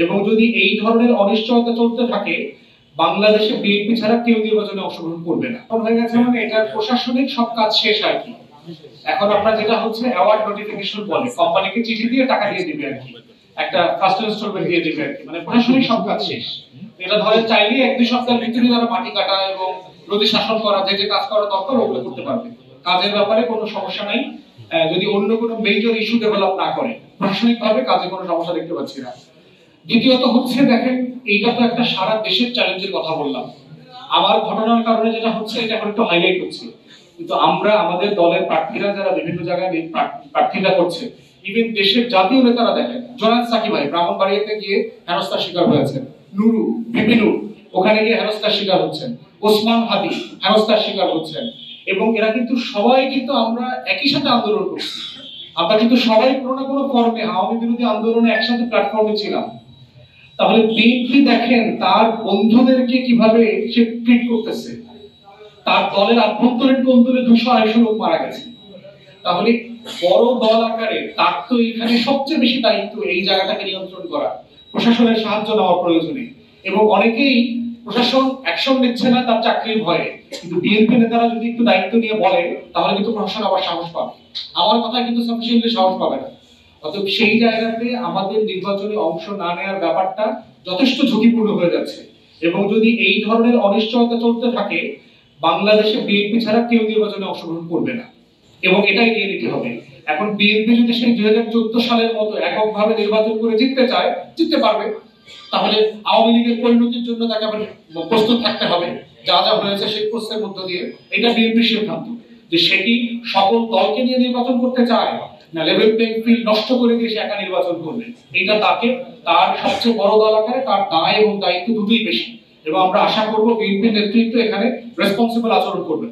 এবং যদি এই ধরনের অনিশ্চয়তা চলতে থাকে বাংলাদেশে বিএনপি ছাড়া কেউ নির্বাচনে অংশগ্রহণ করবে না। হয়ে গেছে মানে এটা প্রশাসনিক সব কাজ শেষ আর কি। এখন আপনার যেটা হচ্ছে অ্যাওয়ার্ড নোটিফিকেশন বলে, কোম্পানিকে চিঠি দিয়ে টাকা দিয়ে দিবে আর কি, একটা ফার্স্ট ইনস্টলমেন্ট দিয়ে দিবে আর কি, মানে প্রশাসনিক সব কাজ শেষ। এটা ধরে চাইলে এক দুই সপ্তাহের ভিতরে তারা মাটি কাটা এবং নদী শাসন করা, যে কাজ করা দরকার ওগুলো করতে পারবে। কাজের ব্যাপারে কোনো সমস্যা নাই, যদি অন্য কোনো মেজর ইস্যু ডেভেলপ না করে। প্রশাসনিকভাবে কাজে কোনো সমস্যা দেখতে পাচ্ছি না। দ্বিতীয়ত হচ্ছে দেখেন, এইটা তো একটা সারা দেশের চ্যালেঞ্জের কথা বললাম। আমার ঘটনার কারণে যেটা হচ্ছে এটা এখন একটু হাইলাইট হচ্ছে, কিন্তু আমরা আমাদের দলের প্রার্থীরা যারা বিভিন্ন জায়গায় প্রার্থীরা করছে, ইভেন দেশের জাতীয় নেতারা দেখেন, জোনায়েদ সাকি ভাই ব্রাহ্মণবাড়িয়াতে গিয়ে হেনস্থার শিকার হয়েছেন, নুরু বিপিনু ওখানে গিয়ে হেনস্থার শিকার হচ্ছেন, ওসমান হাদি হেনস্থার শিকার হচ্ছেন। এবং এরা কিন্তু সবাই কিন্তু আমরা একই সাথে আন্দোলন করছি, আমরা কিন্তু সবাই কোনো না কোনো ফর্মে আওয়ামী বিরোধী আন্দোলনে একসাথে প্ল্যাটফর্মে ছিলাম। তাহলে বিএনপি দেখেন তার বন্ধুদেরকে কিভাবে সে ট্রিট করতেছে, তার দলের আভ্যন্তরীণ কন্দলে 200-250 লোক মারা গেছে। তাহলে বড় দল আকারে তার তো এখানে সবচেয়ে বেশি দায়িত্ব এই জায়গাটাকে নিয়ন্ত্রণ করা, প্রশাসনের সাহায্য নেওয়া প্রয়োজনে। এবং অনেকেই প্রশাসন অ্যাকশন নিচ্ছে না তার চাকরির ভয়ে, কিন্তু বিএনপি নেতারা যদি একটু দায়িত্ব নিয়ে বলে তাহলে কিন্তু প্রশাসন আবার সাহস পাবে। আমার কথা কিন্তু সাফিসিয়েন্টলি সাহস পাবে না। অতএব সেই জায়গাতে আমাদের নির্বাচনে অংশ না নেওয়ার ব্যাপারটা যথেষ্ট ঝুঁকিপূর্ণ হয়ে যাচ্ছে। এবং যদি এই ধরনের অনিশ্চয়তা চলতে থাকে বাংলাদেশে বিএনপি ছাড়া কেউ নির্বাচনে অংশগ্রহণ করবে না, এবং এটাই রিয়েলিটি হবে। এখন বিএনপি যদি সেই 2014 সালের মতো এককভাবে নির্বাচন করে জিততে চায়, জিততে পারবে। তাহলে আওয়ামী লীগের পরিণতির জন্য তাকে আবার প্রস্তুত থাকতে হবে, যা যা হয়েছে সেই প্রশ্নের মধ্য দিয়ে। এটা বিএনপির সিদ্ধান্ত যে সে কি সকল দলকে নিয়ে নির্বাচন করতে চায়, না লেভেল প্লেইং ফিল্ড নষ্ট করে দিয়ে সে একা নির্বাচন করবে। এটা তাকে তার সবচেয়ে বড় দল আকারে তার দায় এবং দায়িত্ব দুটোই বেশি। এবং আমরা আশা করব বিএনপির নেতৃত্ব এখানে রেসপন্সিবল আচরণ করবে।